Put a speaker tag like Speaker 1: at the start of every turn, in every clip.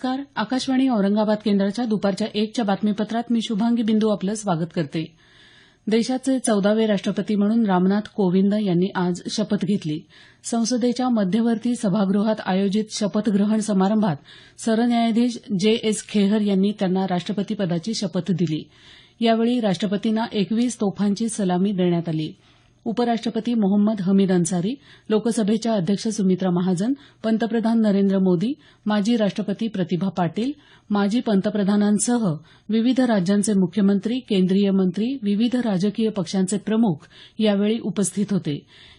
Speaker 1: नमस्कार. आकाशवाणी औरंगाबाद केंद्राच्या दुपारच्या 1च्या बातमीपत्रात मी शुभांगी बिंदू आपलं स्वागत करते. देशाचे 14वे राष्ट्रपती म्हणून रामनाथ कोविंद यांनी आज शपथ घेतली. संसदेच्या मध्यवर्ती सभागृहात आयोजित शपथग्रहण समारंभात सरन्यायाधीश जे.एस. खेहर यांनी त्यांना राष्ट्रपतीपदाची शपथ दिली. यावेळी राष्ट्रपतींना 21 तोफांची सलामी देण्यात आली. उपराष्ट्रपती मोहम्मद हमीद अन्सारी, लोकसभेच्या अध्यक्ष सुमित्रा महाजन, पंतप्रधान नरेंद्र मोदी, माजी राष्ट्रपती प्रतिभा पाटील, माजी पंतप्रधानांसह विविध राज्यांचे मुख्यमंत्री, केंद्रीय मंत्री, विविध राजकीय पक्षांचे प्रमुख यावेळी उपस्थित होते.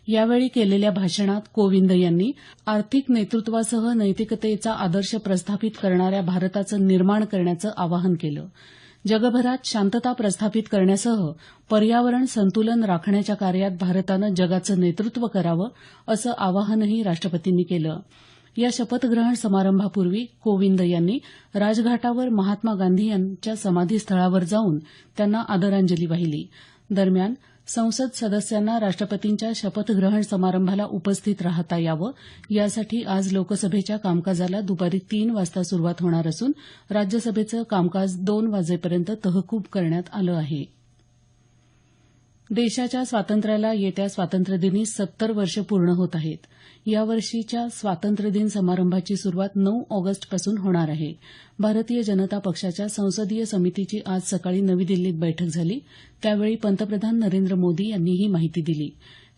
Speaker 1: यावेळी केलेल्या भाषणात कोविंद यांनी आर्थिक नेतृत्वासह नैतिकतेचा आदर्श प्रस्थापित करणाऱ्या भारताचं निर्माण करण्याचं आवाहन केलं. जगभरात शांतता प्रस्थापित करण्यासह पर्यावरण संतुलन राखण्याच्या कार्यात भारतानं जगाचं नेतृत्व करावं असं आवाहनही राष्ट्रपतींनी केलं. या शपथग्रहण समारंभापूर्वी कोविंद यांनी राजघाटावर महात्मा गांधी यांच्या समाधीस्थळावर जाऊन त्यांना आदरांजली वाहिली. दरम्यान संसद सदस्यांना राष्ट्रपतींच्या शपथग्रहण समारंभाला उपस्थित राहता यावं यासाठी आज लोकसभेच्या कामकाजाला दुपारी 3 वाजता सुरुवात होणार असून राज्यसभेचं कामकाज 2 वाजेपर्यंत तहकूब करण्यात आलं आहे. देशाच्या स्वातंत्र्याला येत्या स्वातंत्र्यदिनी 70 वर्ष पूर्ण होत आहेत. यावर्षीच्या स्वातंत्र्यदिन समारंभाची सुरुवात 9 ऑगस्टपासून होणार आहे. भारतीय जनता पक्षाच्या संसदीय समितीची आज सकाळी नवी दिल्लीत बैठक झाली. त्यावेळी पंतप्रधान नरेंद्र मोदी यांनी ही माहिती दिली.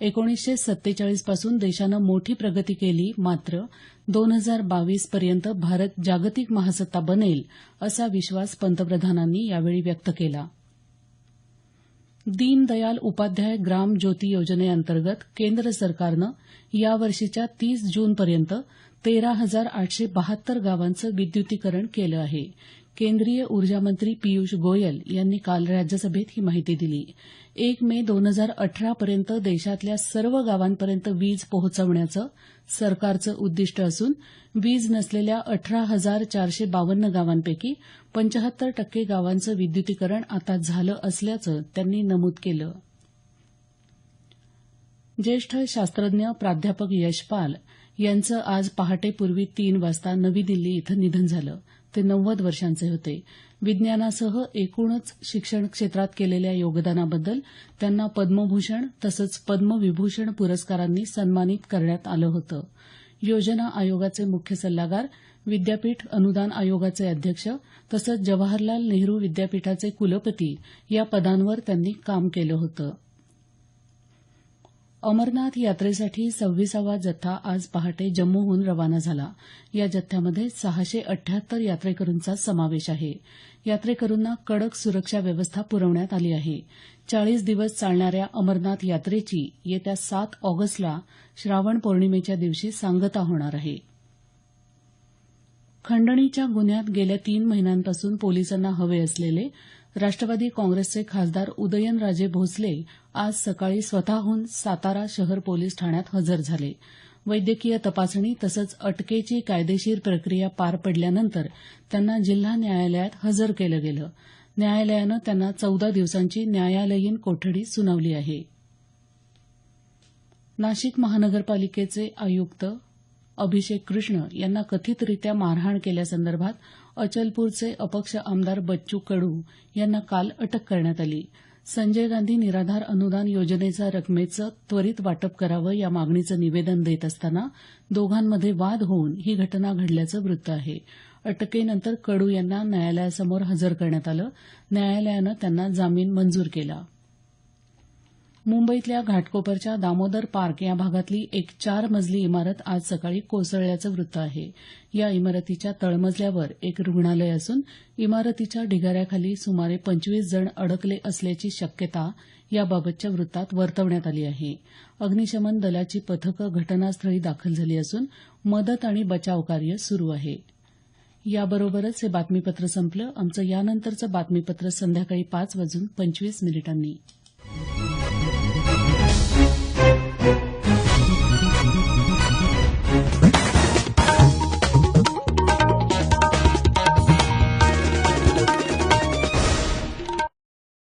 Speaker 1: 1947 पासून देशानं मोठी प्रगती केली, मात्र 2022 पर्यंत भारत जागतिक महासत्ता बनेल असा विश्वास पंतप्रधानांनी यावेळी व्यक्त केला. दीनदयाल उपाध्याय ग्राम ज्योती योजनेअंतर्गत केंद्र सरकारनं यावर्षीच्या 30 जूनपर्यंत 13,872 गावांचं विद्युतीकरण केलं आहे. केंद्रीय ऊर्जामंत्री पियूष गोयल यांनी काल राज्यसभेत ही माहिती दिली. 1 मे 2018 पर्यंत देशातल्या सर्व गावांपर्यंत वीज पोहोचवण्याचं सरकारचं उद्दिष्ट असून वीज नसलेल्या 18,452 गावांपैकी 75% गावांचं विद्युतीकरण आता झालं असल्याचं त्यांनी नमूद केलं. ज्येष्ठ शास्त्रज्ञ प्राध्यापक यशपाल यांचं आज पहाटे पूर्वी 3 वाजता नवी दिल्ली इथं निधन झालं. ते 90 वर्षांचे होते. विज्ञानासह एकूणच शिक्षण क्षेत्रात केलेल्या योगदानाबद्दल त्यांना पद्मभूषण तसंच पद्मविभूषण पुरस्कारांनी सन्मानित करण्यात आलं होतं. योजना आयोगाचे मुख्य सल्लागार, विद्यापीठ अनुदान आयोगाचे अध्यक्ष तसंच जवाहरलाल नेहरू विद्यापीठाचे कुलपती या पदांवर त्यांनी काम केलं होतं. अमरनाथ यात्रेसाठी 26वा जत्था आज पहाटे जम्मूहून रवाना झाला. या जथ्यामध्ये 678 यात्रेकरूंचा समावेश आहे. यात्रेकरूंना कडक सुरक्षा व्यवस्था पुरवण्यात आली आहे. 40 दिवस चालणाऱ्या अमरनाथ यात्रेची येत्या 7 ऑगस्टला श्रावण पौर्णिमेच्या दिवशी सांगता होणार आहे. खंडणीच्या गुन्ह्यात गेल्या 3 महिन्यांपासून पोलिसांना हवे असलेले राष्ट्रवादी काँग्रेसचे खासदार उदयनराजे भोसले आज सकाळी स्वतःहून सातारा शहर पोलीस ठाण्यात हजर झाले. वैद्यकीय तपासणी तसंच अटकेची कायदेशीर प्रक्रिया पार पडल्यानंतर त्यांना जिल्हा न्यायालयात हजर केलं गेलं. न्यायालयानं त्यांना 14 दिवसांची न्यायालयीन कोठडी सुनावली आहे. नाशिक महानगरपालिकेचे आयुक्त अभिषेक कृष्ण यांना कथितरित्या मारहाण केल्यासंदर्भात अचलपूरचे अपक्ष आमदार बच्चू कडू यांना काल अटक करण्यात आली. संजय गांधी निराधार अनुदान योजनेच्या रकमेचं त्वरित वाटप करावं या मागणीचं निवेदन देत असताना दोघांमध्ये वाद होऊन ही घटना घडल्याचं वृत्त आहे. अटकेनंतर कडू यांना न्यायालयासमोर हजर करण्यात आलं. न्यायालयानं त्यांना जामीन मंजूर केला. मुंबईतल्या घाटकोपरच्या दामोदर पार्क या भागातली एक 4 मजली इमारत आज सकाळी कोसळल्याचं वृत्त आहे. या इमारतीच्या तळमजल्यावर एक रुग्णालय असून इमारतीच्या ढिगाऱ्याखाली सुमारे 25 जण अडकले असल्याची शक्यता याबाबतच्या वृत्तात वर्तवण्यात आली आहे. अग्निशमन दलाची पथकं घटनास्थळी दाखल झाली असून मदत आणि बचाव कार्य सुरू आहे. याबरोबरच हे बातमीपत्र संपलं. आमचं यानंतरचं बातमीपत्र संध्याकाळी 5:25 वाजून